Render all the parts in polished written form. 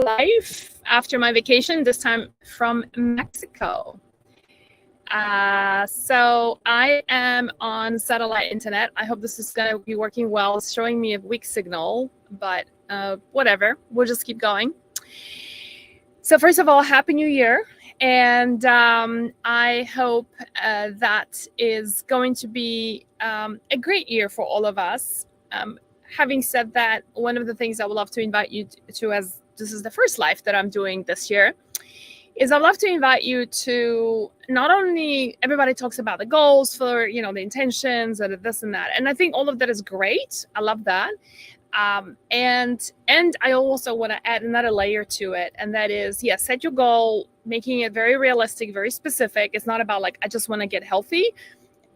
live after my vacation, this time from Mexico. So I am on satellite internet. I hope this is going to be working well. It's showing me a weak signal, but whatever. We'll just keep going. So first of all, Happy New Year. And I hope that is going to be a great year for all of us. Having said that, one of the things I would love to invite you to, as this is the first live that I'm doing this year, is I'd love to invite you to not only, everybody talks about the goals for, the intentions and this and that. And I think all of that is great. I love that. And I also want to add another layer to it. And that is, set your goal, making it very realistic, very specific. It's not about like, I just want to get healthy.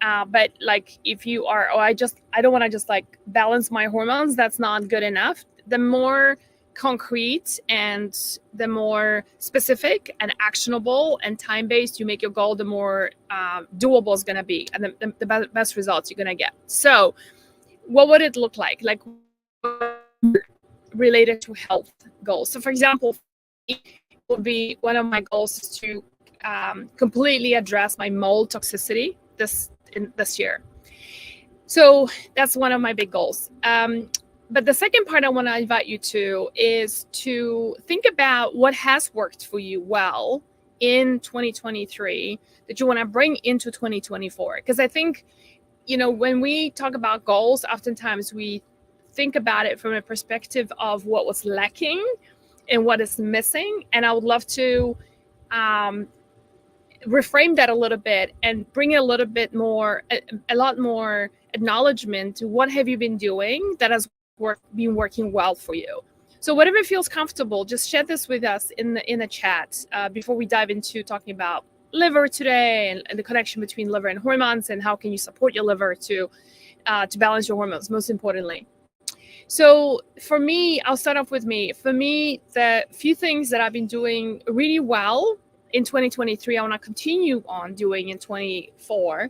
But like, if you are, I don't want to just like balance my hormones, that's not good enough. The more concrete and the more specific and actionable and time-based you make your goal, the more doable it's going to be, and the best results you're going to get. So what would it look like related to health goals? So for example, it would be, one of my goals is to completely address my mold toxicity this year. So that's one of my big goals. But the second part I want to invite you to is to think about what has worked for you well in 2023 that you want to bring into 2024. Because I think, when we talk about goals, oftentimes we think about it from a perspective of what was lacking and what is missing. And I would love to reframe that a little bit and bring a little bit more, a lot more acknowledgement to what have you been doing that has been working well for you. So whatever feels comfortable, just share this with us in the chat before we dive into talking about liver today and the connection between liver and hormones and how can you support your liver to balance your hormones, most importantly. So for me, I'll start off with me. For me, the few things that I've been doing really well in 2023, I want to continue on doing in 24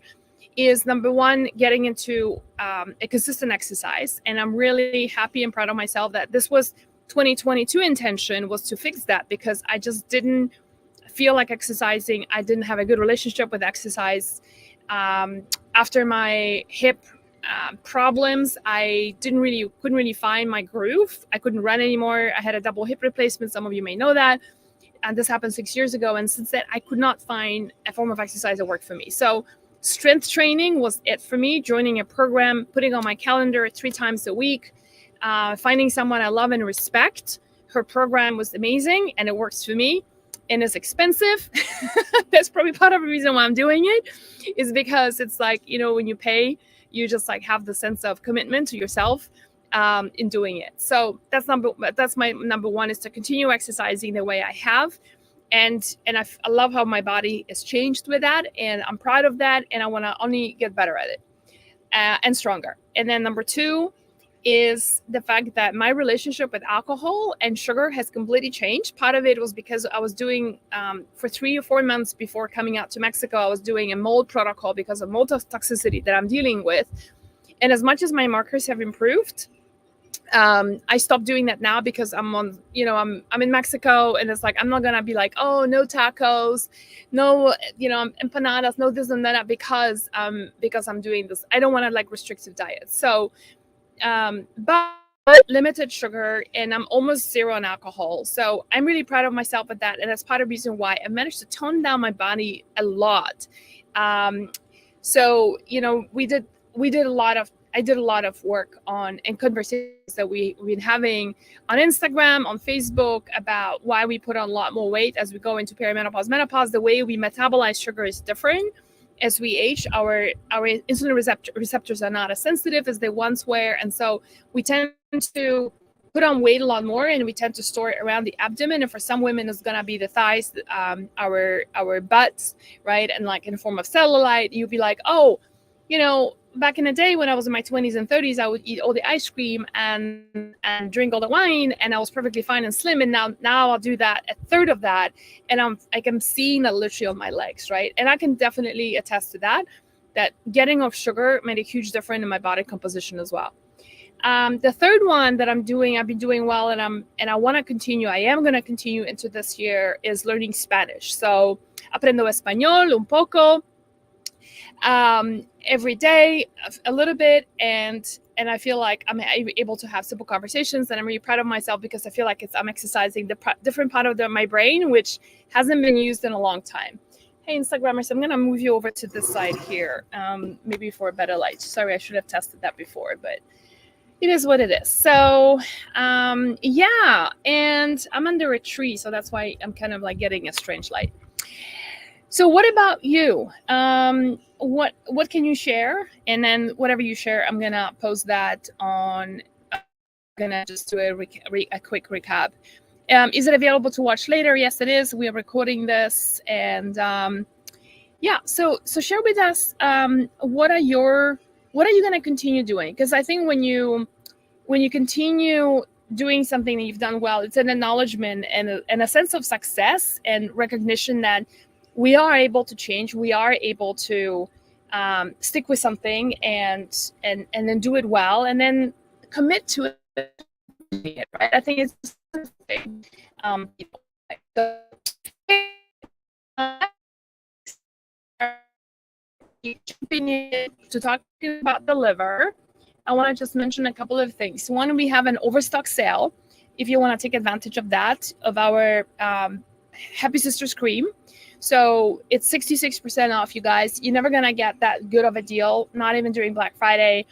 is, number one, getting into a consistent exercise. And I'm really happy and proud of myself that this was 2022 intention was to fix that, because I just didn't feel like exercising. I didn't have a good relationship with exercise. After my hip problems, I couldn't really find my groove. I couldn't run anymore. I had a double hip replacement. Some of you may know that. And this happened 6 years ago. And since then, I could not find a form of exercise that worked for me. So strength training was it for me, joining a program, putting on my calendar 3 times a week, finding someone I love and respect. Her program was amazing and it works for me, and it's expensive. That's probably part of the reason why I'm doing it, is because it's like, when you pay, you just like have the sense of commitment to yourself in doing it. So that's my number one, is to continue exercising the way I have. And I love how my body has changed with that, and I'm proud of that, and I want to only get better at it and stronger. And then number two is the fact that my relationship with alcohol and sugar has completely changed. Part of it was because I was doing, for 3 or 4 months before coming out to Mexico, I was doing a mold protocol because of mold toxicity that I'm dealing with. And as much as my markers have improved, I stopped doing that now because I'm on, I'm in Mexico, and it's like, I'm not going to be like, oh, no tacos, no, empanadas, no this and that, because I'm doing this. I don't want to like restrictive diets. So, but limited sugar, and I'm almost zero on alcohol. So I'm really proud of myself with that. And that's part of the reason why I managed to tone down my body a lot. So, I did a lot of work on and conversations that we've been having on Instagram, on Facebook, about why we put on a lot more weight as we go into perimenopause, menopause. The way we metabolize sugar is different. As we age, our insulin receptors are not as sensitive as they once were. And so we tend to put on weight a lot more, and we tend to store it around the abdomen. And for some women, it's going to be the thighs, our butts, right? And like in the form of cellulite, you'd be like, oh, back in the day when I was in my 20s and 30s, I would eat all the ice cream and drink all the wine, and I was perfectly fine and slim. And now I'll do that, a third of that, and I'm seeing that literally on my legs, right? And I can definitely attest to that getting off sugar made a huge difference in my body composition as well. The third one that I've been doing well, and I want to continue. I am going to continue into this year is learning Spanish. So aprendo español un poco every day, a little bit, and I feel like I'm able to have simple conversations, and I'm really proud of myself because I feel like I'm exercising the different part of my brain, which hasn't been used in a long time. Hey, Instagrammers, I'm going to move you over to this side here, maybe for a better light. Sorry, I should have tested that before, but it is what it is. So, yeah, and I'm under a tree, so that's why I'm kind of like getting a strange light. So what about you? What can you share? And then whatever you share, I'm going to post that on, I'm going to just do a quick recap. Is it available to watch later? Yes, it is. We are recording this. And yeah, so share with us, what are you going to continue doing? Because I think when you continue doing something that you've done well, it's an acknowledgement and a sense of success and recognition that we are able to change. We are able to stick with something and then do it well, and then commit to it. Right? I think it's to talk about the liver. I want to just mention a couple of things. One, we have an overstock sale. If you want to take advantage of that, of our Happy Sisters cream. So it's 66% off, you guys. You're never going to get that good of a deal, not even during Black Friday.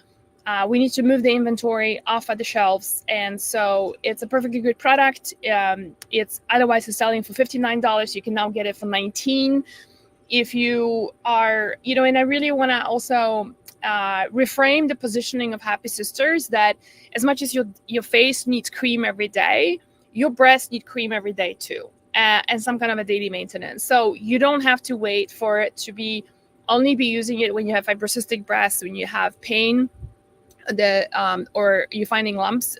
We need to move the inventory off at the shelves. And so it's a perfectly good product. It's otherwise selling for $59. You can now get it for $19. If you are, and I really want to also reframe the positioning of Happy Sisters, that as much as your face needs cream every day, your breasts need cream every day too. And some kind of a daily maintenance. So you don't have to wait for it to only be using it when you have fibrocystic breasts, when you have pain, or you're finding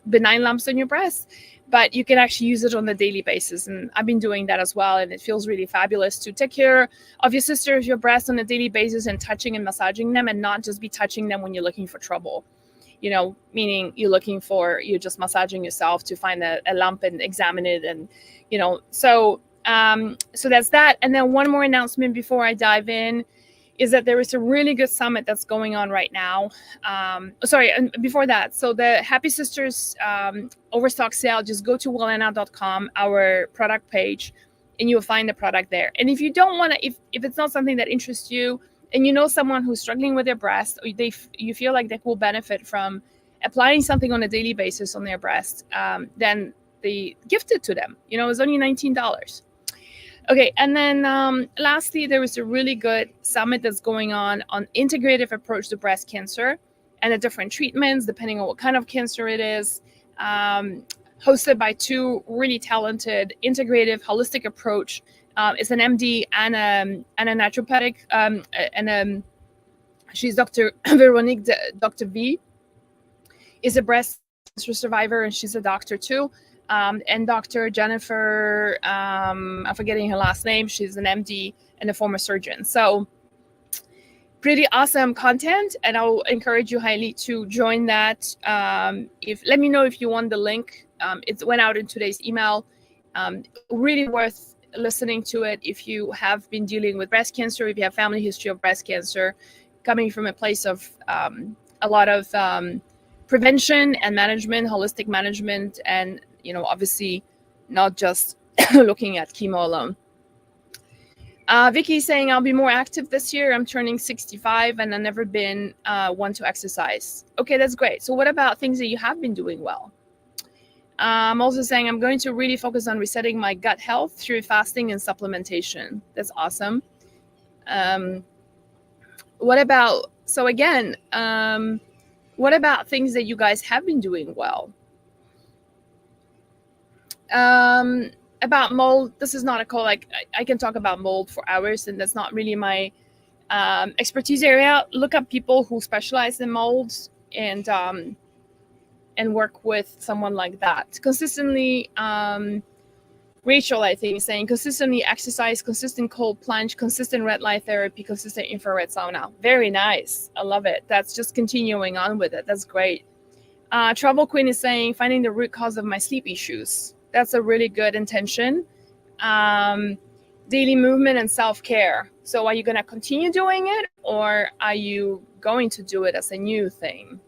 benign lumps on your breasts, but you can actually use it on a daily basis. And I've been doing that as well. And it feels really fabulous to take care of your sisters, your breasts on a daily basis, and touching and massaging them, and not just be touching them when you're looking for trouble. Meaning you're just massaging yourself to find a lump and examine it. And, so that's that. And then one more announcement before I dive in is that there is a really good summit that's going on right now. And before that, so the Happy Sisters overstock sale, just go to wellena.com, our product page, and you'll find the product there. And if you don't want to, if it's not something that interests you, and you know someone who's struggling with their breast, or you feel like they will benefit from applying something on a daily basis on their breast, then they gift it to them. It's only $19. Okay, and then lastly, there is a really good summit that's going on integrative approach to breast cancer and the different treatments, depending on what kind of cancer it is, hosted by two really talented integrative holistic approach. It's an MD and a naturopathic, and she's Dr. Veronique. Dr. V is a breast cancer survivor, and she's a doctor too. And Dr. Jennifer, I'm forgetting her last name. She's an MD and a former surgeon. So pretty awesome content, and I'll encourage you highly to join that. Let me know if you want the link. It went out in today's email. Really worth listening to it if you have been dealing with breast cancer, if you have family history of breast cancer, coming from a place of a lot of prevention and management, holistic management, and obviously not just looking at chemo alone. Vicky saying, I'll be more active this year. I'm turning 65 and I've never been one to exercise. Okay, that's great. So what about things that you have been doing well? I'm also saying I'm going to really focus on resetting my gut health through fasting and supplementation. That's awesome. What about things that you guys have been doing well? About mold, this is not a call. Like I can talk about mold for hours, and that's not really my expertise area. Look up people who specialize in molds and work with someone like that consistently. Rachel, I think, is saying consistently exercise, consistent cold plunge, consistent red light therapy, consistent infrared sauna. Very nice. I love it. That's just continuing on with it. That's great. Travel Queen is saying, finding the root cause of my sleep issues. That's a really good intention. Daily movement and self-care. So are you going to continue doing it, or are you going to do it as a new thing?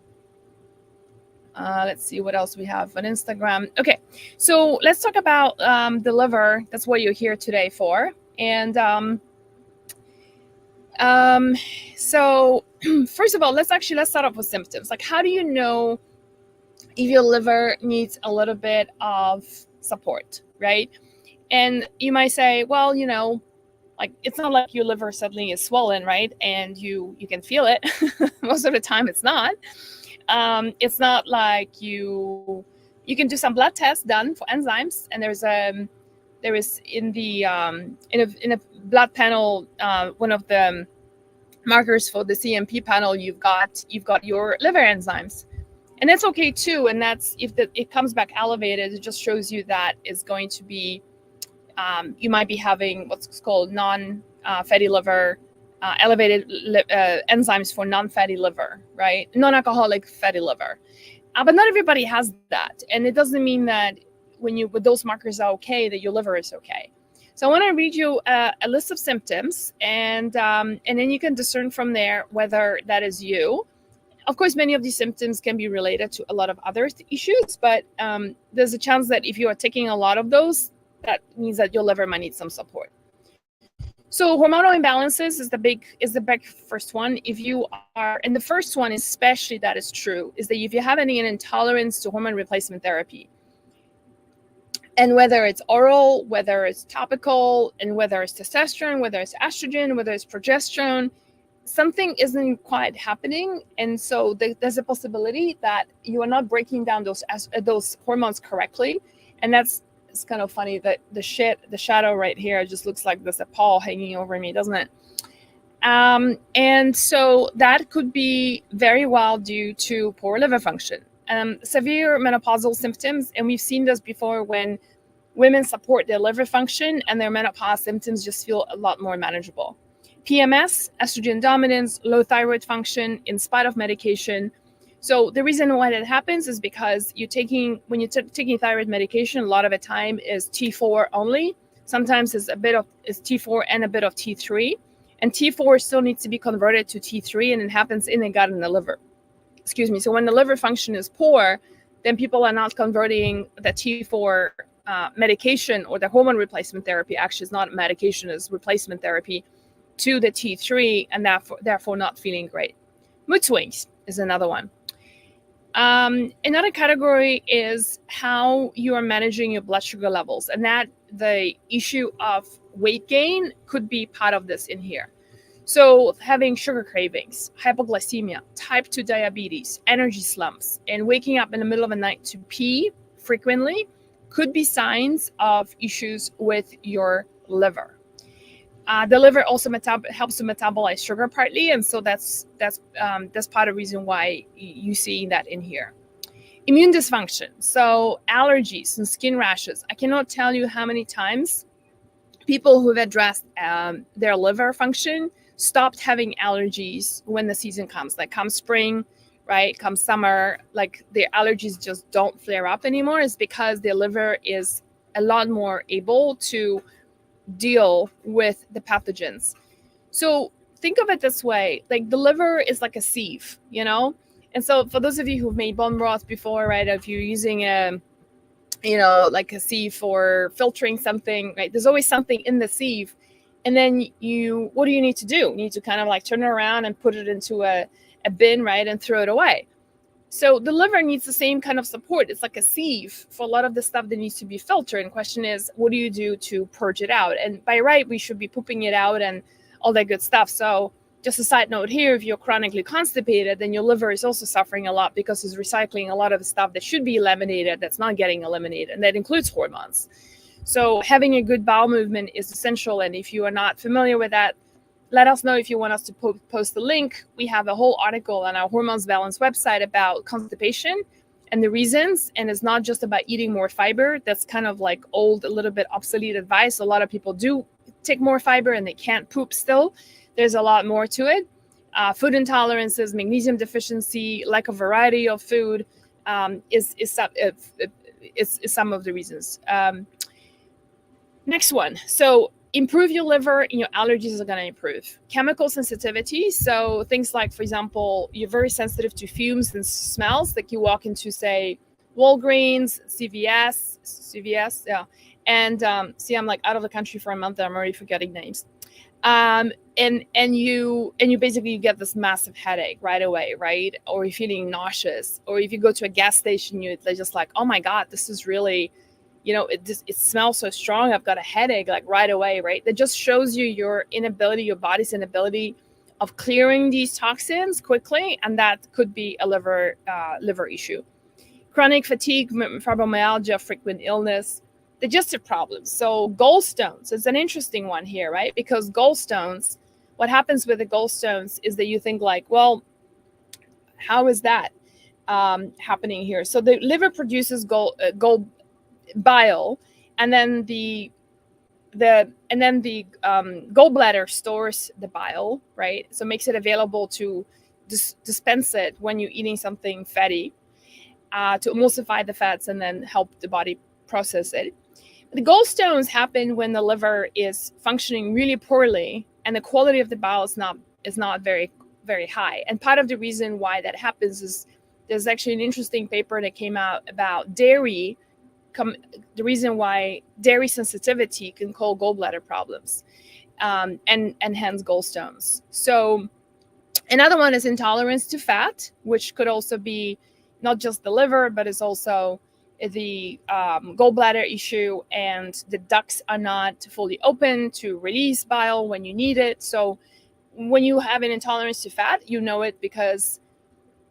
Let's see what else we have on Instagram. Okay, so let's talk about the liver. That's what you're here today for. And so first of all, let's start off with symptoms. Like, how do you know if your liver needs a little bit of support, right? And you might say, well, like, it's not like your liver suddenly is swollen, right? And you can feel it. Most of the time it's not. It's not like you can do some blood tests done for enzymes, and there is in a blood panel, one of the markers for the CMP panel, you've got your liver enzymes, and that's okay too. And that's if it comes back elevated, it just shows you that it's going to be you might be having what's called non-fatty liver. Elevated enzymes for non-fatty liver, right? Non-alcoholic fatty liver. But not everybody has that. And it doesn't mean that with those markers are okay, that your liver is okay. So I want to read you a list of symptoms, and then you can discern from there whether that is you. Of course, many of these symptoms can be related to a lot of other issues, but there's a chance that if you are taking a lot of those, that means that your liver might need some support. So hormonal imbalances is the big first one. If you are, and the first one, especially that is true, is that if you have an intolerance to hormone replacement therapy, and whether it's oral, whether it's topical, and whether it's testosterone, whether it's estrogen, whether it's progesterone, something isn't quite happening. And so there's a possibility that you are not breaking down those hormones correctly. And it's kind of funny that the shadow right here just looks like there's a paw hanging over me, doesn't it? And so that could be very well due to poor liver function. Severe menopausal symptoms, and we've seen this before when women support their liver function and their menopause symptoms just feel a lot more manageable. PMS, estrogen dominance, low thyroid function in spite of medication. So the reason why that happens is because when you're taking thyroid medication, a lot of the time is T4 only. Sometimes it's T4 and a bit of T3. And T4 still needs to be converted to T3, and it happens in the gut and the liver. Excuse me. So when the liver function is poor, then people are not converting the T4 medication, or the hormone replacement therapy. Actually, it's not medication, it's replacement therapy, to the T3, and therefore not feeling great. Mood swings is another one. Another category is how you are managing your blood sugar levels, and that the issue of weight gain could be part of this in here. So having sugar cravings, hypoglycemia, type 2 diabetes, energy slumps, and waking up in the middle of the night to pee frequently could be signs of issues with your liver. The liver also helps to metabolize sugar partly, and so that's part of the reason why you see that in here. Immune dysfunction, so allergies and skin rashes. I cannot tell you how many times people who've addressed their liver function stopped having allergies when the season comes. Like come spring, right? Come summer, like their allergies just don't flare up anymore. It's because their liver is a lot more able to deal with the pathogens. So think of it this way, like the liver is like a sieve, And so for those of you who've made bone broth before, right, if you're using like a sieve for filtering something, right, there's always something in the sieve. And then what do you need to do? You need to kind of like turn it around and put it into a bin, right, and throw it away. So the liver needs the same kind of support. It's like a sieve for a lot of the stuff that needs to be filtered. And the question is, what do you do to purge it out? And by right, we should be pooping it out and all that good stuff. So just a side note here, if you're chronically constipated, then your liver is also suffering a lot because it's recycling a lot of the stuff that should be eliminated that's not getting eliminated. And that includes hormones. So having a good bowel movement is essential. And if you are not familiar with that, let us know if you want us to post the link. We have a whole article on our Hormones Balance website about constipation and the reasons. And it's not just about eating more fiber. That's kind of like old, a little bit obsolete advice. A lot of people do take more fiber and they can't poop still. There's a lot more to it. Food intolerances, magnesium deficiency, lack of variety of food, is some of the reasons. Next one. So improve your liver and your allergies are going to improve. Chemical sensitivity. So things like, for example, you're very sensitive to fumes and smells. Like you walk into, say, Walgreens, CVS, yeah. And see, I'm like out of the country for a month and I'm already forgetting names. And you basically get this massive headache right away, right? Or you're feeling nauseous. Or if you go to a gas station, they're just like, oh my God, this is really, it smells so strong. I've got a headache like right away, right? That just shows you your body's inability of clearing these toxins quickly, and that could be a liver issue. Chronic fatigue, fibromyalgia, frequent illness, digestive problems. So gallstones is an interesting one here, right? Because gallstones, what happens with the gallstones is that you think like, well, how is that happening here? So the liver produces gall bile, and then the gallbladder stores the bile, right? So makes it available to dispense it when you're eating something fatty, to emulsify the fats and then help the body process it. The gallstones happen when the liver is functioning really poorly and the quality of the bile is not very, very high. And part of the reason why that happens is there's actually an interesting paper that came out about dairy. The reason why dairy sensitivity can cause gallbladder problems, and hence gallstones. So another one is intolerance to fat, which could also be not just the liver, but it's also the gallbladder issue, and the ducts are not fully open to release bile when you need it. So when you have an intolerance to fat, you know it because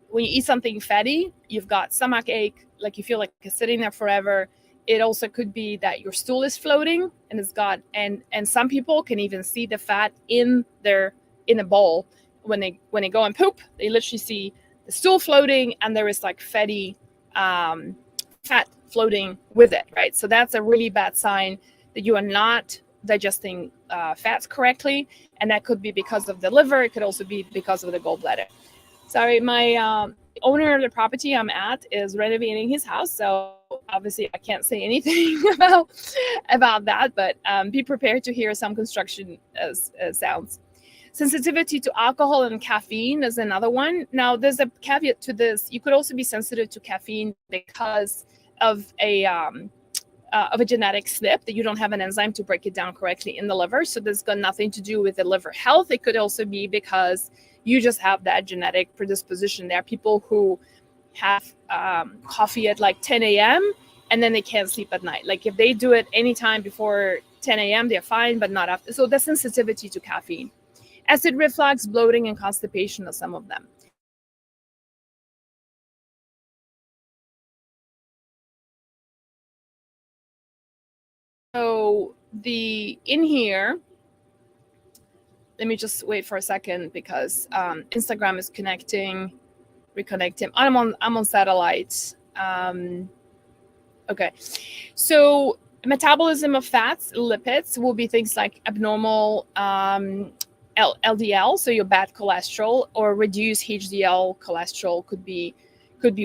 when you eat something fatty, you've got stomach ache, like you feel like it's sitting there forever. It also could be that your stool is floating and it's got, and some people can even see the fat in a bowl when they go and poop. They literally see the stool floating and there is like fatty fat floating with it, right? So that's a really bad sign that you are not digesting fats correctly, and that could be because of the liver. It could also be because of the gallbladder. Sorry, my owner of the property I'm at is renovating his house, so obviously I can't say anything about that, but be prepared to hear some construction as sounds. Sensitivity to alcohol and caffeine is another one. Now, there's a caveat to this. You could also be sensitive to caffeine because of a genetic slip, that you don't have an enzyme to break it down correctly in the liver. So this got nothing to do with the liver health. It could also be because you just have that genetic predisposition. There are people who have coffee at like 10 a.m. and then they can't sleep at night. Like if they do it anytime before 10 a.m., they're fine, but not after. So that's sensitivity to caffeine. Acid reflux, bloating, and constipation are some of them. So in here, let me just wait for a second because Instagram is reconnecting. I'm on satellite. Okay, so metabolism of fats, lipids will be things like abnormal LDL, so your bad cholesterol, or reduced HDL cholesterol could be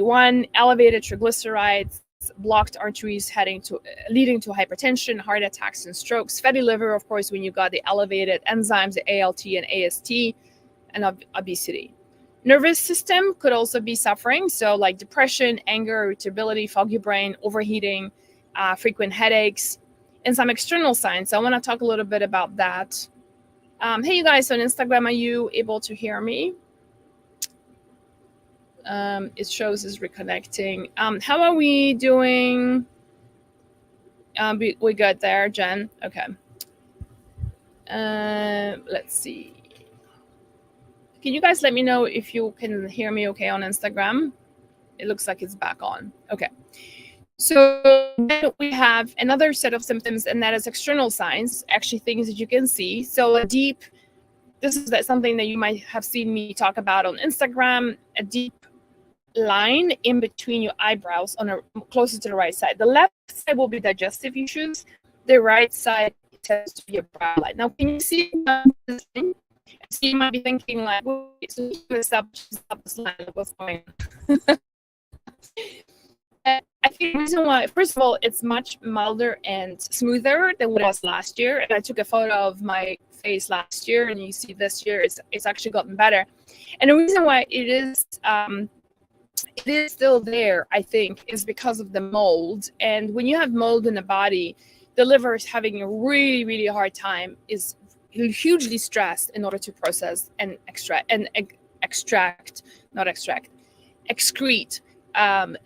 one. Elevated triglycerides, blocked arteries leading to hypertension, heart attacks, and strokes. Fatty liver, of course, when you got the elevated enzymes, the ALT and AST, and obesity. Nervous system could also be suffering, so like depression, anger, irritability, foggy brain, overheating, frequent headaches, and some external signs. So I want to talk a little bit about that. Hey, you guys on Instagram, are you able to hear me? It shows is reconnecting. How are we doing? We good there, Jen? Okay. Let's see. Can you guys let me know if you can hear me okay on Instagram? It looks like it's back on. Okay. So then we have another set of symptoms, and that is external signs, actually things that you can see. So this is something that you might have seen me talk about on Instagram, a deep line in between your eyebrows closer to the right side. The left side will be digestive issues. The right side tends to be a brow line. Now, can you see this thing? So you might be thinking like, wait, so you establish this line, what's going on? I think the reason why, first of all, it's much milder and smoother than what it was last year. And I took a photo of my face last year, and you see this year it's actually gotten better. And the reason why it is still there, I think, is because of the mold. And when you have mold in the body, the liver is having a really, really hard time, is hugely stressed in order to process and excrete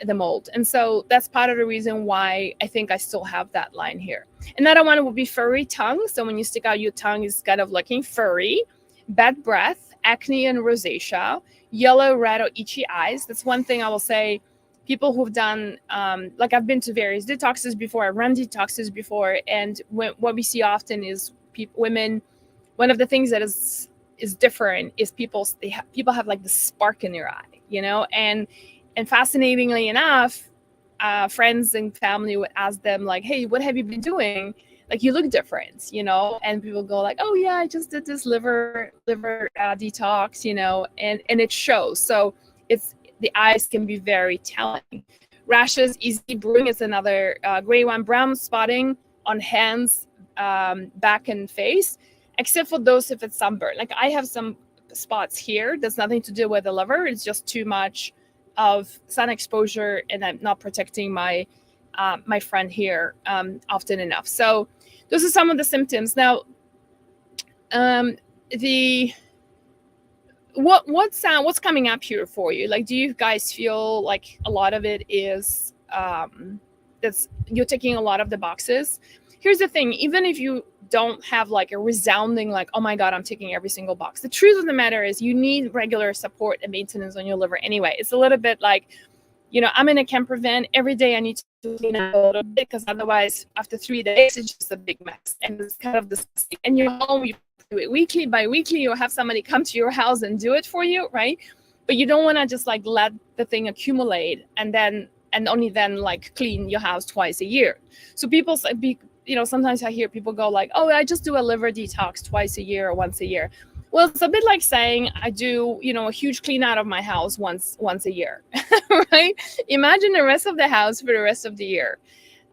the mold. And so that's part of the reason why I think I still have that line here. Another one would be furry tongue. So when you stick out your tongue, it's kind of looking furry. Bad breath, acne and rosacea, yellow, red, or itchy eyes. That's one thing I will say. People who've done, like I've been to various detoxes before, I've run detoxes before, and what we see often is women, one of the things that is different is people have like the spark in their eye, you know, and fascinatingly enough, friends and family would ask them like, hey, what have you been doing? Like, you look different, you know, and people go like, oh yeah, I just did this liver detox, you know, and it shows. So the eyes can be very telling. Rashes, easy bruising is another gray one. Brown spotting on hands, back and face, except for those if it's sunburn. Like I have some spots here that's nothing to do with the liver. It's just too much of sun exposure, and I'm not protecting my friend here often enough. So those are some of the symptoms. Now, what's coming up here for you? Like, do you guys feel like a lot of it is that's you're ticking a lot of the boxes? Here's the thing: even if you don't have like a resounding like, oh my god, I'm ticking every single box, the truth of the matter is you need regular support and maintenance on your liver anyway. It's a little bit like, you know, I'm in a camper van every day. I need to clean up a little bit, because otherwise after 3 days it's just a big mess, and it's kind of disgusting. And you're home, you do it weekly by weekly, or have somebody come to your house and do it for you, right? But you don't want to just like let the thing accumulate and only then like clean your house twice a year. So people you know, sometimes I hear people go like, oh, I just do a liver detox twice a year or once a year. Well, it's a bit like saying I do, you know, a huge clean out of my house once a year, right? Imagine the rest of the house for the rest of the year.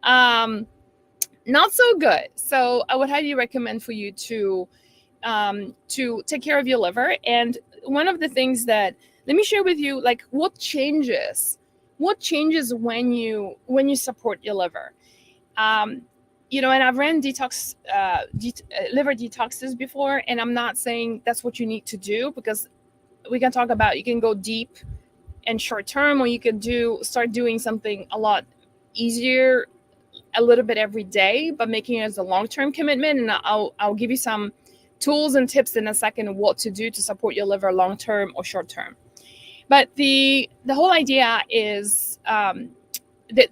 Not so good. So I would highly recommend for you to take care of your liver. And one of the things that, let me share with you, like what changes when you support your liver. You know, and I've ran liver detoxes before, and I'm not saying that's what you need to do, because we can talk about, you can go deep and short term, or you can start doing something a lot easier, a little bit every day, but making it as a long-term commitment. And I'll give you some tools and tips in a second of what to do to support your liver long-term or short-term. But the whole idea is, the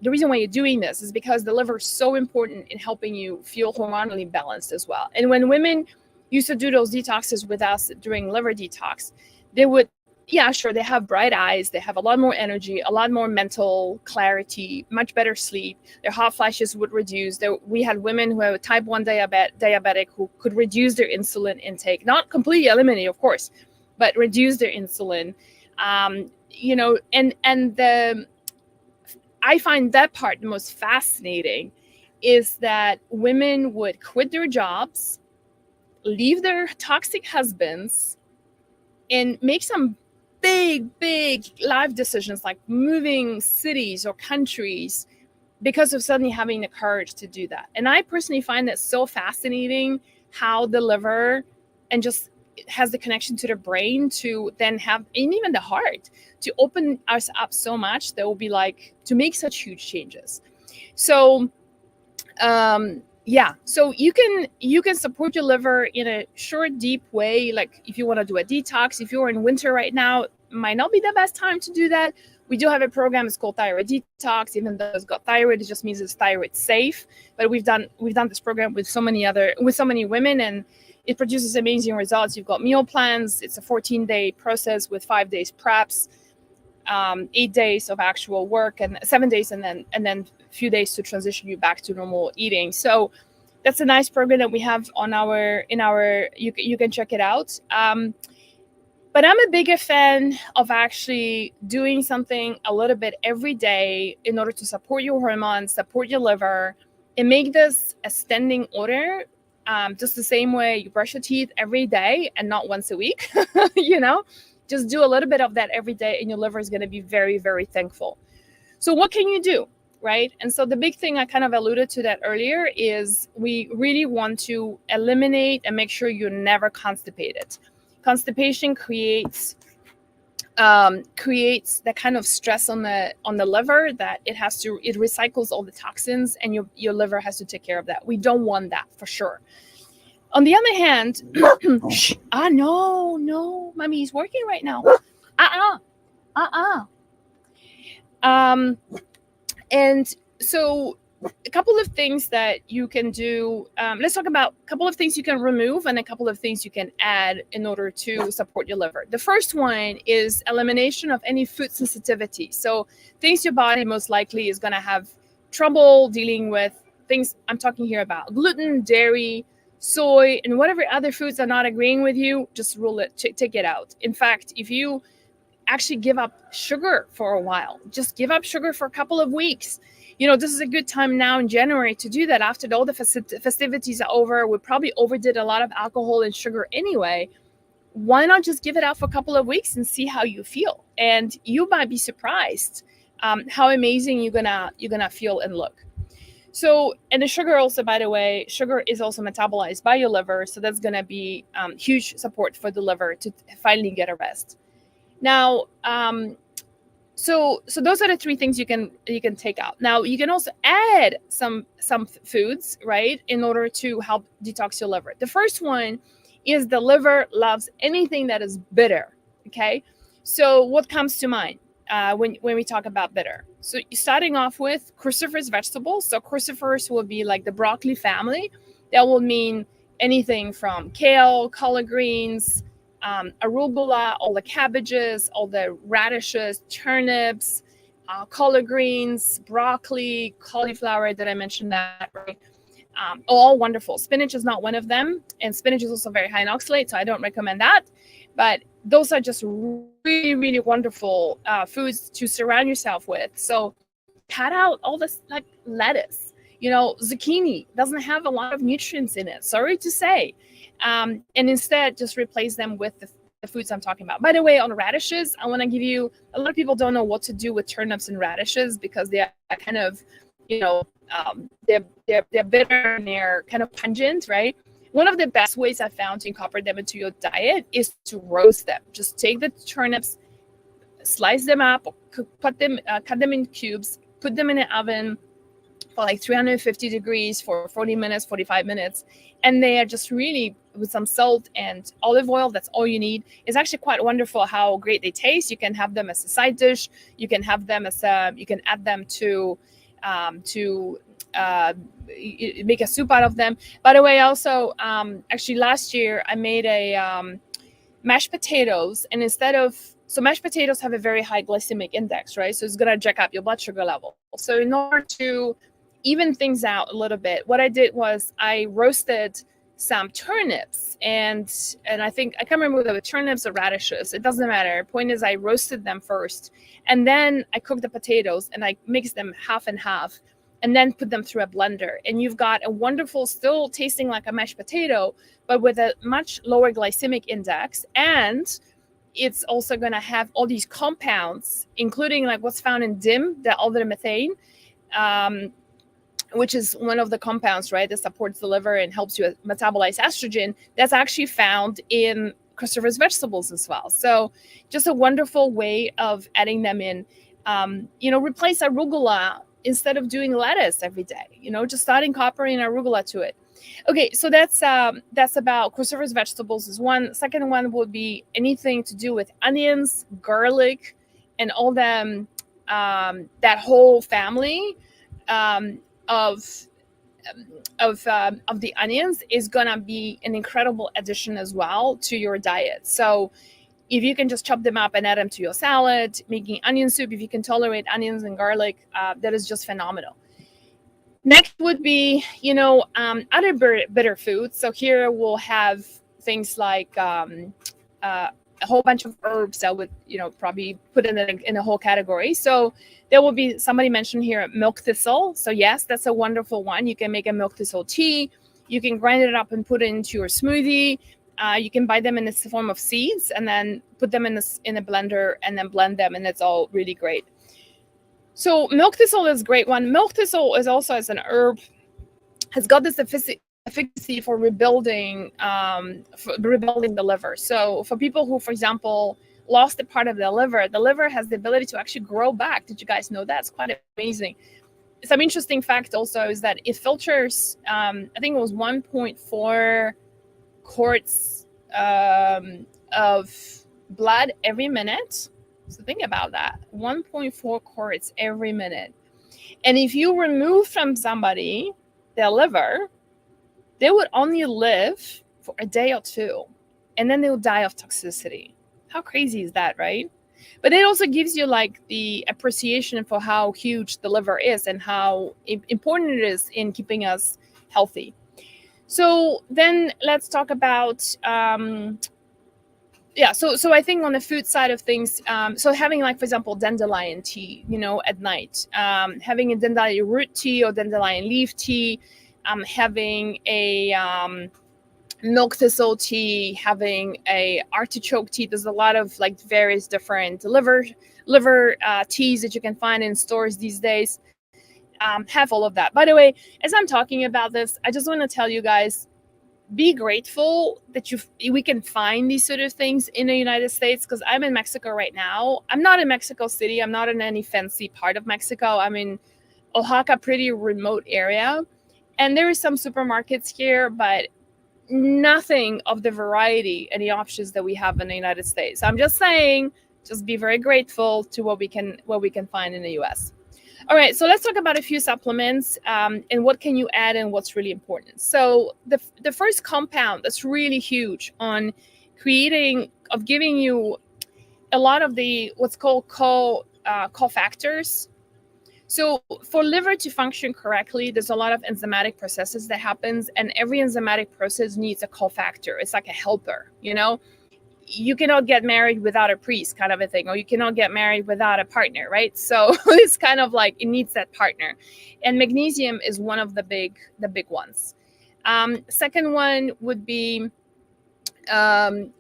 reason why you're doing this is because the liver is so important in helping you feel hormonally balanced as well. And when women used to do those detoxes with us during liver detox, they would, yeah, sure, they have bright eyes, they have a lot more energy, a lot more mental clarity, much better sleep. Their hot flashes would reduce. We had women who have type 1 diabetic who could reduce their insulin intake, not completely eliminate, of course, but reduce their insulin. You know, and I find that part the most fascinating, is that women would quit their jobs, leave their toxic husbands, and make some big life decisions like moving cities or countries because of suddenly having the courage to do that. And I personally find that so fascinating, how the liver and just has the connection to the brain to then have, and even the heart, to open us up so much that will be like to make such huge changes. So so you can support your liver in a short, deep way. Like if you want to do a detox, if you're in winter right now, it might not be the best time to do that. We do have a program, it's called Thyroid Detox. Even though it's got thyroid, it just means it's thyroid safe. But we've done this program with so many women, and it produces amazing results. You've got meal plans. It's a 14-day process with 5 days preps, 8 days of actual work, and 7 days, and then a few days to transition you back to normal eating. So that's a nice program that we have on you can check it out. But I'm a bigger fan of actually doing something a little bit every day in order to support your hormones, support your liver, and make this a standing order. Just the same way you brush your teeth every day and not once a week, you know, just do a little bit of that every day, and your liver is going to be very, very thankful. So, what can you do? Right. And so, the big thing I kind of alluded to that earlier is we really want to eliminate and make sure you're never constipated. Constipation creates that kind of stress on the liver that it recycles all the toxins, and your liver has to take care of that. We don't want that for sure. On the other hand, no, mommy is working right now. And so a couple of things that you can do. Let's talk about a couple of things you can remove and a couple of things you can add in order to support your liver. The first one is elimination of any food sensitivity. So things your body most likely is going to have trouble dealing with. Things I'm talking here about: gluten, dairy, soy, and whatever other foods are not agreeing with you, just rule it, take it out. In fact, if you actually give up sugar for a while, just give up sugar for a couple of weeks. This is a good time now in January to do that. After all the festivities are over, we probably overdid a lot of alcohol and sugar anyway. Why not just give it out for a couple of weeks and see how you feel? And you might be surprised how amazing you're gonna feel and look. So, and the sugar also, by the way, sugar is also metabolized by your liver, so that's gonna be huge support for the liver to finally get a rest. Now, so those are the three things you can take out. Now, you can also add some foods, right, in order to help detox your liver. The first one is the liver loves anything that is bitter. Okay, so what comes to mind when we talk about bitter? So starting off with cruciferous vegetables. So cruciferous will be like the broccoli family. That will mean anything from kale, collard greens, arugula, all the cabbages, all the radishes, turnips, collard greens, broccoli, cauliflower. Did I mention that? Right? All wonderful. Spinach is not one of them, and spinach is also very high in oxalate, so I don't recommend that. But those are just really, really wonderful foods to surround yourself with. So cut out all this like lettuce. Zucchini doesn't have a lot of nutrients in it. Sorry to say. And instead just replace them with the foods I'm talking about. By the way, on radishes, I want to give you, a lot of people don't know what to do with turnips and radishes because they are kind of, they're bitter and they're kind of pungent, right? One of the best ways I found to incorporate them into your diet is to roast them. Just take the turnips, slice them up, cut them in cubes, put them in an oven for like 350 degrees for 40 minutes, 45 minutes. And they are just really, with some salt and olive oil, that's all you need. It's actually quite wonderful how great they taste. You can have them as a side dish. You can have them as you can add them to make a soup out of them. By the way, also, actually last year I made a mashed potatoes, and so mashed potatoes have a very high glycemic index, right? So it's going to jack up your blood sugar level. So in order to even things out a little bit, what I did was I roasted some turnips, and I think, I can't remember whether it was turnips or radishes. It doesn't matter. Point is, I roasted them first, and then I cooked the potatoes, and I mixed them half and half, and then put them through a blender. And you've got a wonderful, still tasting like a mashed potato, but with a much lower glycemic index. And it's also going to have all these compounds, including like what's found in DIM, the aldehyde methane, which is one of the compounds, right, that supports the liver and helps you metabolize estrogen. That's actually found in cruciferous vegetables as well. So just a wonderful way of adding them in. Replace arugula instead of doing lettuce every day. Just start incorporating arugula to it. Okay, so that's about cruciferous vegetables is one. Second one would be anything to do with onions, garlic, and all them, that whole family of the onions is gonna be an incredible addition as well to your diet. So if you can just chop them up and add them to your salad, making onion soup, if you can tolerate onions and garlic, that is just phenomenal. Next would be, other bitter foods. So here we'll have things like a whole bunch of herbs that would, probably put in a whole category. So there will be, somebody mentioned here, milk thistle. So yes, that's a wonderful one. You can make a milk thistle tea. You can grind it up and put it into your smoothie. You can buy them in the form of seeds and then put them in a blender and then blend them, and it's all really great. So milk thistle is a great one. Milk thistle is also, as an herb, has got this efficacy for rebuilding the liver. So for people who, for example, lost a part of the liver has the ability to actually grow back. Did you guys know that? It's quite amazing. Some interesting fact also is that it filters, I think it was 1.4 quarts of blood every minute. So think about that, 1.4 quarts every minute. And if you remove from somebody their liver, they would only live for a day or two, and then they will die of toxicity. How crazy is that, right? But it also gives you like the appreciation for how huge the liver is and how important it is in keeping us healthy. So then let's talk about, so I think on the food side of things, so having, like, for example, dandelion tea, at night, having a dandelion root tea or dandelion leaf tea, having a milk thistle tea, having a artichoke tea. There's a lot of like various different liver teas that you can find in stores these days. Have all of that. By the way, as I'm talking about this, I just want to tell you guys, be grateful that we can find these sort of things in the United States, because I'm in Mexico right now. I'm not in Mexico City. I'm not in any fancy part of Mexico. I'm in Oaxaca, pretty remote area. And there is some supermarkets here, but nothing of the variety and the options that we have in the United States. I'm just saying, just be very grateful to what we can find in the US. All right, so let's talk about a few supplements and what can you add and what's really important. So the first compound that's really huge on giving you a lot of the what's called cofactors. So for liver to function correctly, there's a lot of enzymatic processes that happens, and every enzymatic process needs a cofactor. It's like a helper, You cannot get married without a priest, kind of a thing, or you cannot get married without a partner, right? So it's kind of like it needs that partner. And magnesium is one of the big ones. Second one would be, so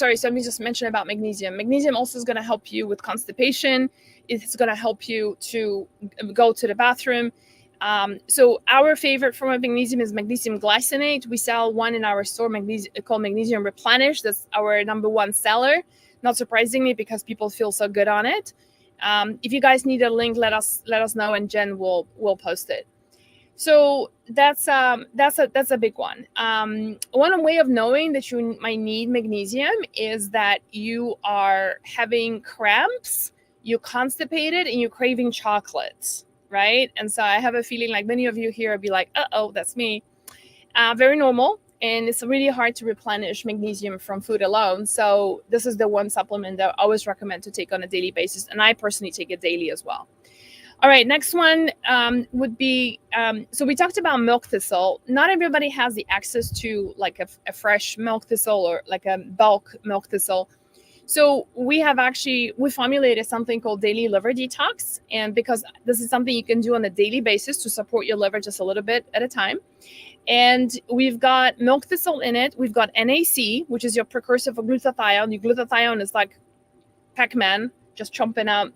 let me just mention about magnesium. Magnesium also is going to help you with constipation. It's going to help you to go to the bathroom. So our favorite form of magnesium is magnesium glycinate. We sell one in our store, called Magnesium Replenish. That's our number one seller, not surprisingly, because people feel so good on it. If you guys need a link, let us know, and Jen will post it. So that's a big one. One way of knowing that you might need magnesium is that you are having cramps, you're constipated, and you're craving chocolate, right? And so I have a feeling like many of you here will be like, uh-oh, that's me. Very normal. And it's really hard to replenish magnesium from food alone. So this is the one supplement that I always recommend to take on a daily basis. And I personally take it daily as well. All right, next one would be, so we talked about milk thistle. Not everybody has the access to like a fresh milk thistle or like a bulk milk thistle. So we formulated something called daily liver detox. And because this is something you can do on a daily basis to support your liver just a little bit at a time. And we've got milk thistle in it. We've got NAC, which is your precursor for glutathione. Your glutathione is like Pac-Man, just chomping out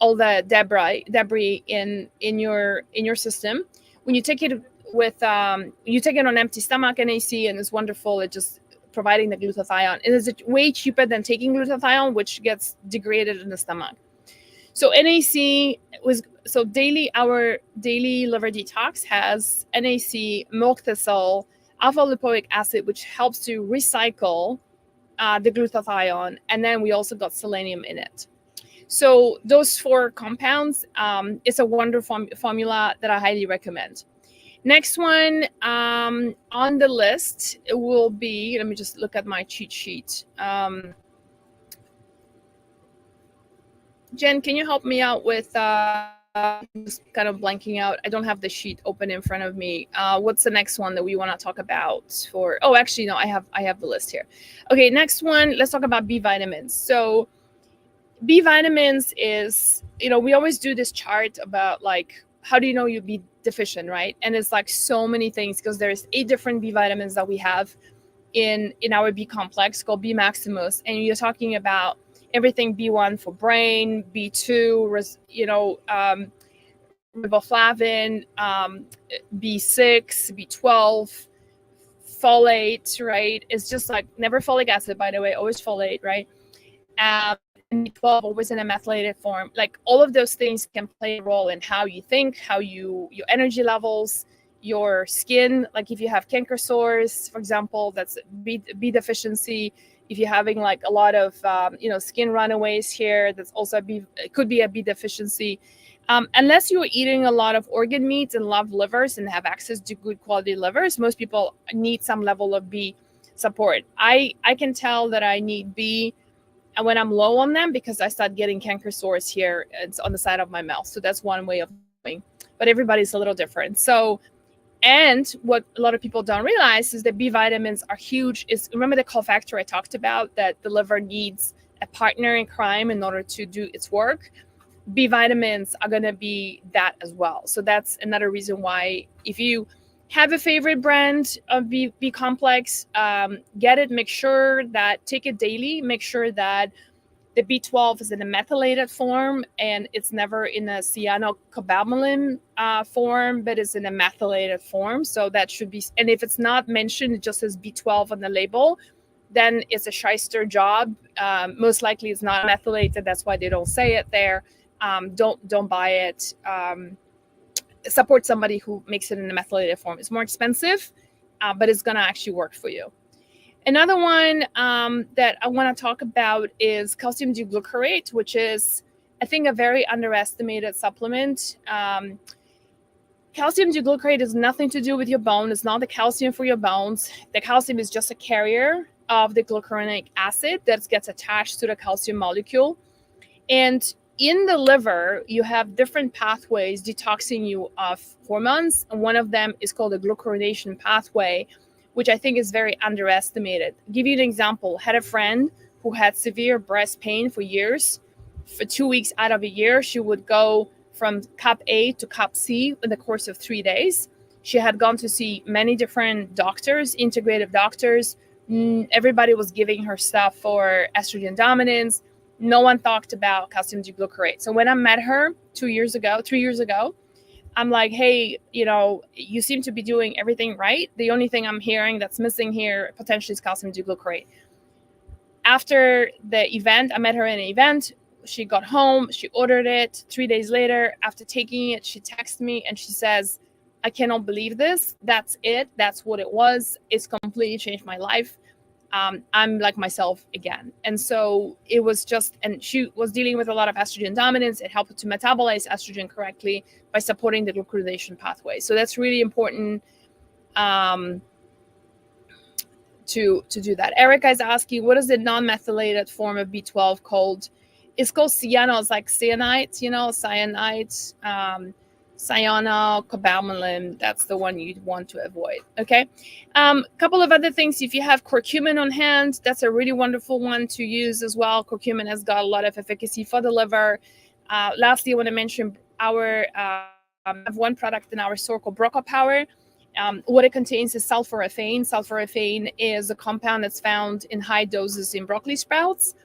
all the debris in your system. When you take it you take it on empty stomach, NAC, and it's wonderful. It just providing the glutathione. It is way cheaper than taking glutathione, which gets degraded in the stomach. So NAC our daily liver detox has NAC, milk thistle, alpha lipoic acid, which helps to recycle the glutathione, and then we also got selenium in it. So those 4 compounds, it's a wonderful formula that I highly recommend. Next one on the list will be, let me just look at my cheat sheet. Jen, can you help me out with just kind of blanking out. I don't have the sheet open in front of me. What's the next one that we want to talk about for? Oh, actually, no, I have the list here. Okay, next one. Let's talk about B vitamins. So B vitamins is, we always do this chart about like, how do you know you'll be deficient, right? And it's like so many things, because there's 8 different B vitamins that we have in our B complex called B maximus, and you're talking about everything B1 for brain, B2, riboflavin, B6, B12, folate, right? It's just like never folic acid, by the way, always folate, right? And B12 always in a methylated form. Like all of those things can play a role in how you think, how your energy levels, your skin. Like if you have canker sores, for example, that's B deficiency. If you're having like a lot of skin runaways here, that's also it could be a B deficiency. Unless you're eating a lot of organ meats and love livers and have access to good quality livers, most people need some level of B support. I can tell that I need B when I'm low on them, because I start getting canker sores here. It's on the side of my mouth. So that's one way of doing, but everybody's a little different. So, and what a lot of people don't realize is that B vitamins are huge. Remember the cofactor I talked about, that the liver needs a partner in crime in order to do its work? B vitamins are going to be that as well. So that's another reason why, if you have a favorite brand of B complex, get it, make sure that, take it daily, make sure that the B12 is in a methylated form and it's never in a cyanocobalamin form, but it's in a methylated form. So that should be, and if it's not mentioned, it just says B12 on the label, then it's a shyster job. Most likely it's not methylated. That's why they don't say it there. Don't buy it. Support somebody who makes it in a methylated form. It's more expensive, but it's going to actually work for you. Another one that I want to talk about is calcium D-glucarate, which is, I think, a very underestimated supplement. Calcium D-glucarate has nothing to do with your bone. It's not the calcium for your bones. The calcium is just a carrier of the glucuronic acid that gets attached to the calcium molecule. And in the liver, you have different pathways detoxing you of hormones. And one of them is called the glucuronation pathway, which I think is very underestimated. I'll give you an example. I had a friend who had severe breast pain for years. For 2 weeks out of a year, she would go from cup A to cup C in the course of 3 days. She had gone to see many different doctors, integrative doctors. Everybody was giving her stuff for estrogen dominance. No one talked about calcium D-glucarate. So when I met her 3 years ago, I'm like, hey, you seem to be doing everything right. The only thing I'm hearing that's missing here potentially is calcium D-glucarate. After the event, I met her in an event. She got home, she ordered it. 3 days later, after taking it, she texted me and she says, I cannot believe this. That's it. That's what it was. It's completely changed my life. I'm like myself again. And so it was just, and she was dealing with a lot of estrogen dominance. It helped her to metabolize estrogen correctly by supporting the glucuronation pathway. So that's really important to do that. Erica is asking, what is the non-methylated form of B12 called? It's called cyano. It's like cyanide, cyanocobalamin. That's the one you'd want to avoid. Okay. Couple of other things. If you have curcumin on hand, that's a really wonderful one to use as well. Curcumin has got a lot of efficacy for the liver. Lastly, I want to mention our have one product in our store called Broca Power. What it contains is sulforaphane. Sulforaphane is a compound that's found in high doses in broccoli sprouts.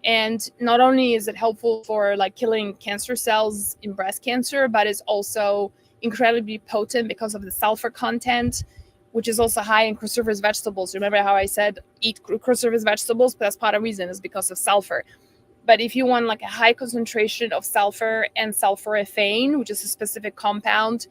And not only is it helpful for like killing cancer cells in breast cancer, but it's also incredibly potent because of the sulfur content, which is also high in cruciferous vegetables. Remember how I said eat cruciferous vegetables? But that's part of the reason is because of sulfur. But if you want like a high concentration of sulfur and sulforaphane, which is a specific compound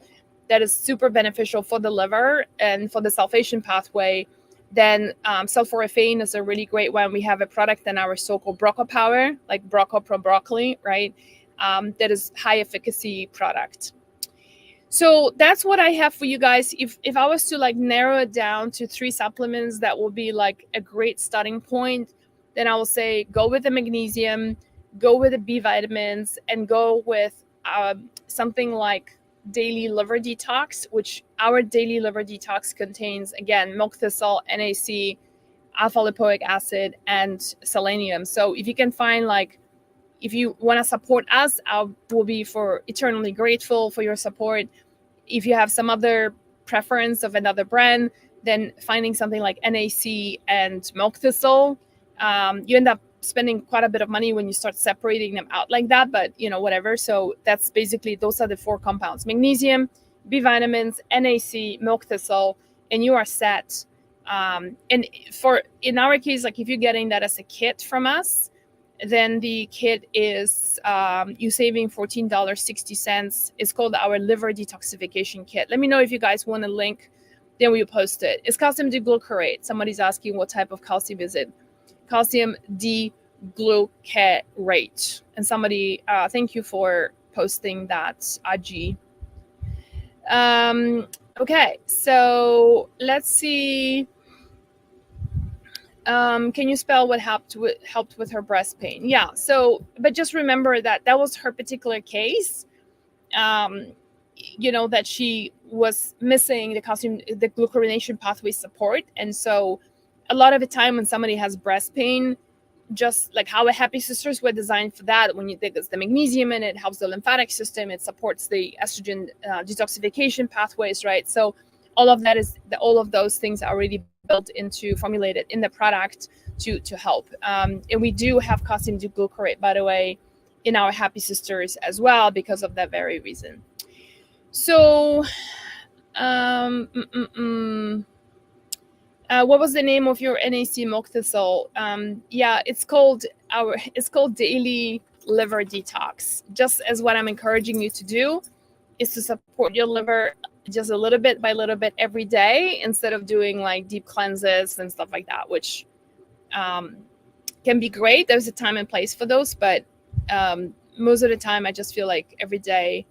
that is super beneficial for the liver and for the sulfation pathway, then sulforaphane is a really great one. We have a product in our so-called Broca Power, like Broca Pro Broccoli, right? That is high efficacy product. So that's what I have for you guys. If I was to like narrow it down to 3 supplements that will be like a great starting point, then I will say go with the magnesium, go with the B vitamins, and go with something like daily liver detox, which our daily liver detox contains, again, milk thistle, NAC, alpha lipoic acid, and selenium. So if you can find, like, if you want to support us, I will be for eternally grateful for your support. If you have some other preference of another brand, then finding something like NAC and milk thistle, you end up spending quite a bit of money when you start separating them out like that, but whatever. So that's basically, those are the 4 compounds: magnesium, B vitamins, NAC, milk thistle, and you are set. And for, in our case, like, if you're getting that as a kit from us, then the kit is you saving $14.60. It's called our liver detoxification kit. Let me know if you guys want a link, then we'll post it. It's calcium D-glucarate. Somebody's asking what type of calcium is it. Calcium D-glucarate. And somebody, thank you for posting that, Aji. Okay, so let's see. Can you spell what helped with her breast pain? Yeah. So, but just remember that was her particular case. That she was missing the calcium, the glucuronation pathway support, and so a lot of the time when somebody has breast pain, just like how a Happy Sisters were designed for that, when you think it's the magnesium in it, helps the lymphatic system, it supports the estrogen detoxification pathways, right? So all of that all of those things are already built into, formulated in the product to help. And we do have calcium D-glucarate, by the way, in our Happy Sisters as well, because of that very reason. So, what was the name of your NAC milk thistle? Yeah, it's called Daily Liver Detox. Just as what I'm encouraging you to do is to support your liver just a little bit by little bit every day, instead of doing like deep cleanses and stuff like that, which can be great. There's a time and place for those, but most of the time I just feel like every day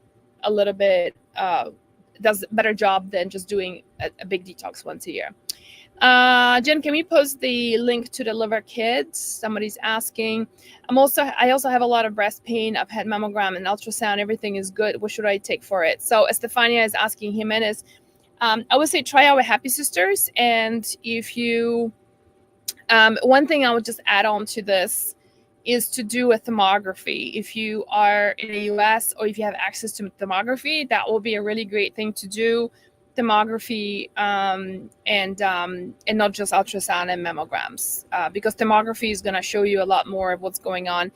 a little bit does a better job than just doing a big detox once a year. Jen, can we post the link to the liver kit? Somebody's asking. I also have a lot of breast pain. I've had mammogram and ultrasound. Everything is good. What should I take for it? So Estefania is asking Jimenez. I would say try our Happy Sisters. And if you, one thing I would just add on to this is to do a thermography. If you are in the US or if you have access to thermography, that will be a really great thing to do. Thermography and not just ultrasound and mammograms, because thermography is going to show you a lot more of what's going on.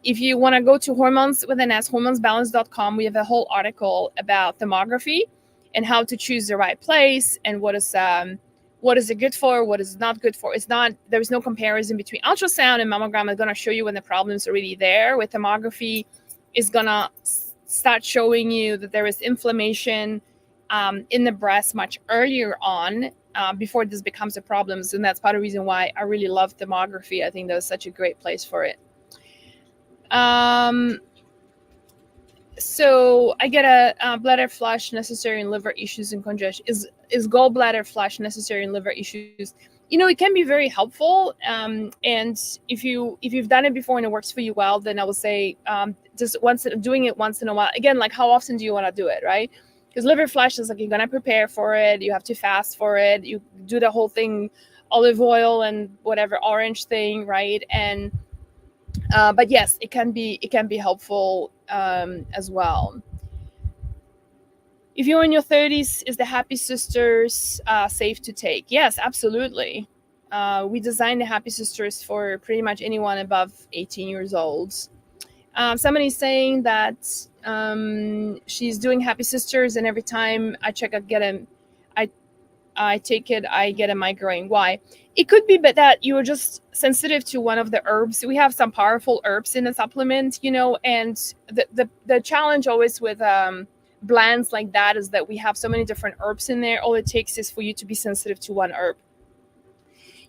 If you want to go to hormones with an S, hormonesbalance.com, we have a whole article about thermography and how to choose the right place and what is it good for, what is it not good for. There's no comparison between ultrasound and mammogram. It's going to show you when the problem's already there. With thermography, is going to start showing you that there is inflammation in the breast much earlier on, before this becomes a problem. And that's part of the reason why I really love thermography. I think that was such a great place for it. So I get a bladder flush necessary in liver issues and congestion. Is gallbladder flush necessary in liver issues? It can be very helpful. And if you've done it before and it works for you well, then I would say just doing it once in a while. Again, like, how often do you want to do it, right? Because liver flush is like, you're going to prepare for it. You have to fast for it. You do the whole thing, olive oil and whatever orange thing, right? And but yes, it can be helpful as well. If you're in your 30s, is the Happy Sisters safe to take? Yes, absolutely. We designed the Happy Sisters for pretty much anyone above 18 years old. Somebody's saying that she's doing Happy Sisters, and every time I check, I take it, I get a migraine. Why? It could be that you are just sensitive to one of the herbs. We have some powerful herbs in the supplement, and the challenge always with blends like that is that we have so many different herbs in there. All it takes is for you to be sensitive to one herb.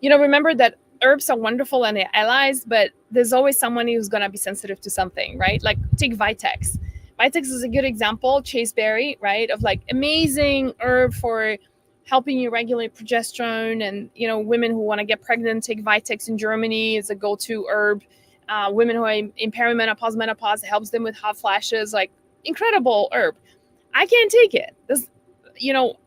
Remember that herbs are wonderful and they're allies, but there's always someone who's going to be sensitive to something, right? Like, take Vitex. Vitex is a good example. Chaseberry, right? Of like amazing herb for helping you regulate progesterone. And, women who want to get pregnant take Vitex in Germany. It's a go-to herb. women who are in perimenopause, menopause, helps them with hot flashes. Like, incredible herb. I can't take it. This,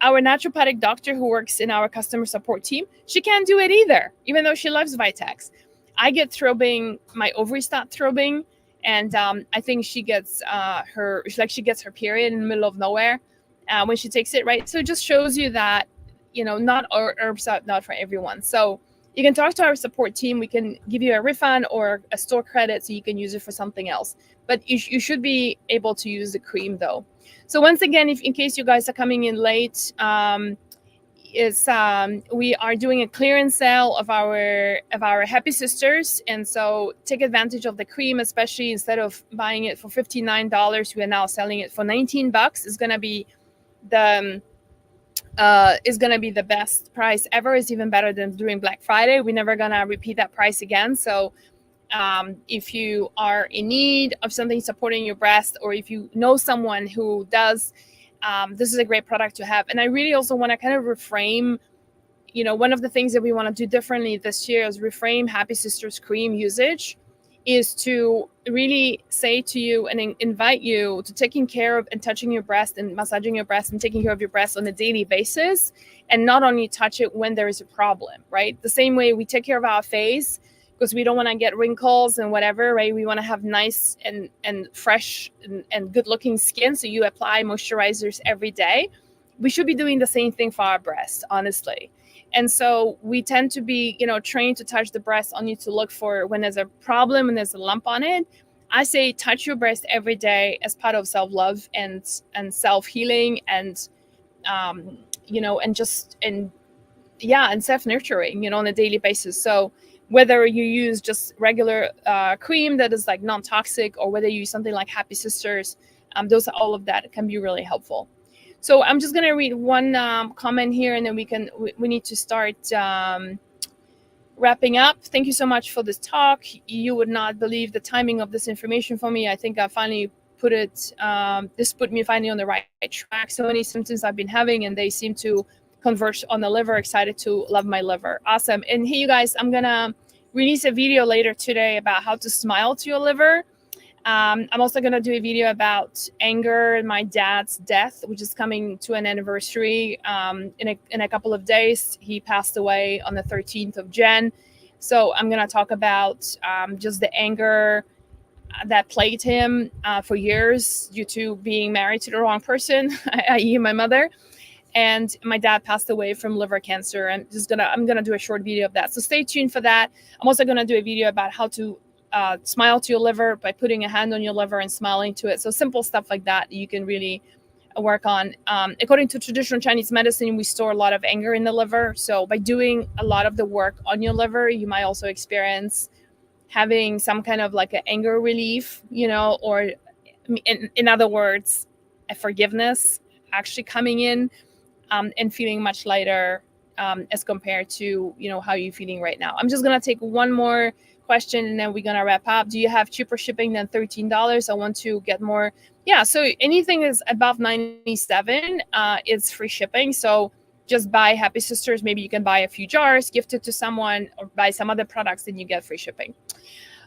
our naturopathic doctor who works in our customer support team, she can't do it either, even though she loves Vitex. I get throbbing, my ovaries start throbbing, and I think she gets she gets her period in the middle of nowhere when she takes it, right? So it just shows you that, not herbs are not for everyone. So you can talk to our support team. We can give you a refund or a store credit so you can use it for something else. But you should be able to use the cream though. So once again, if in case you guys are coming in late, we are doing a clearance sale of our Happy Sisters, and so take advantage of the cream, especially instead of buying it for $59, we are now selling it for $19. It's gonna be the best price ever. It's even better than during Black Friday. We're never gonna repeat that price again. So if you are in need of something supporting your breast, or if you know someone who does, this is a great product to have. And I really also want to kind of reframe, one of the things that we want to do differently this year is reframe Happy Sisters cream usage, is to really say to you and invite you to taking care of and touching your breast and massaging your breast and taking care of your breast on a daily basis, and not only touch it when there is a problem, right? The same way we take care of our face, because we don't want to get wrinkles and whatever, right? We want to have nice and fresh and good looking skin. So you apply moisturizers every day. We should be doing the same thing for our breast, honestly. And so we tend to be, trained to touch the breast only to look for when there's a problem and there's a lump on it. I say touch your breast every day as part of self-love and self-healing and, and self-nurturing, on a daily basis. So whether you use just regular cream that is like non-toxic, or whether you use something like Happy Sisters, all of that can be really helpful. So I'm just gonna read one comment here, and then we need to start wrapping up. Thank you so much for this talk. You would not believe the timing of this information for me. I think I finally this put me finally on the right track. So many symptoms I've been having, and they seem to converge on the liver. Excited to love my liver. Awesome. And hey, you guys, I'm gonna release a video later today about how to smile to your liver. I'm also gonna do a video about anger and my dad's death, which is coming to an anniversary in a couple of days. He passed away on the 13th of Jan. So I'm gonna talk about just the anger that plagued him for years due to being married to the wrong person, i.e. my mother. And my dad passed away from liver cancer. I'm gonna do a short video of that. So stay tuned for that. I'm also gonna do a video about how to smile to your liver by putting a hand on your liver and smiling to it. So simple stuff like that you can really work on. According to traditional Chinese medicine, we store a lot of anger in the liver. So by doing a lot of the work on your liver, you might also experience having some kind of like an anger relief, or in other words, a forgiveness actually coming in. And feeling much lighter as compared to, how you're feeling right now. I'm just going to take one more question and then we're going to wrap up. Do you have cheaper shipping than $13? I want to get more. Yeah, so anything is above $97, it's free shipping. So just buy Happy Sisters. Maybe you can buy a few jars, gift it to someone, or buy some other products, and you get free shipping.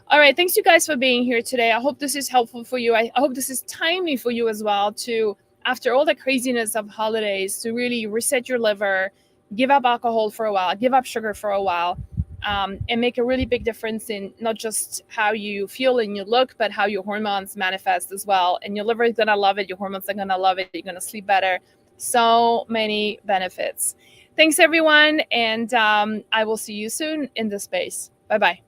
All right, thanks you guys for being here today. I hope this is helpful for you. I hope this is timely for you as well, to after all the craziness of holidays, to really reset your liver, give up alcohol for a while, give up sugar for a while, and make a really big difference in not just how you feel and you look, but how your hormones manifest as well. And your liver is going to love it. Your hormones are going to love it. You're going to sleep better. So many benefits. Thanks, everyone. And I will see you soon in this space. Bye-bye.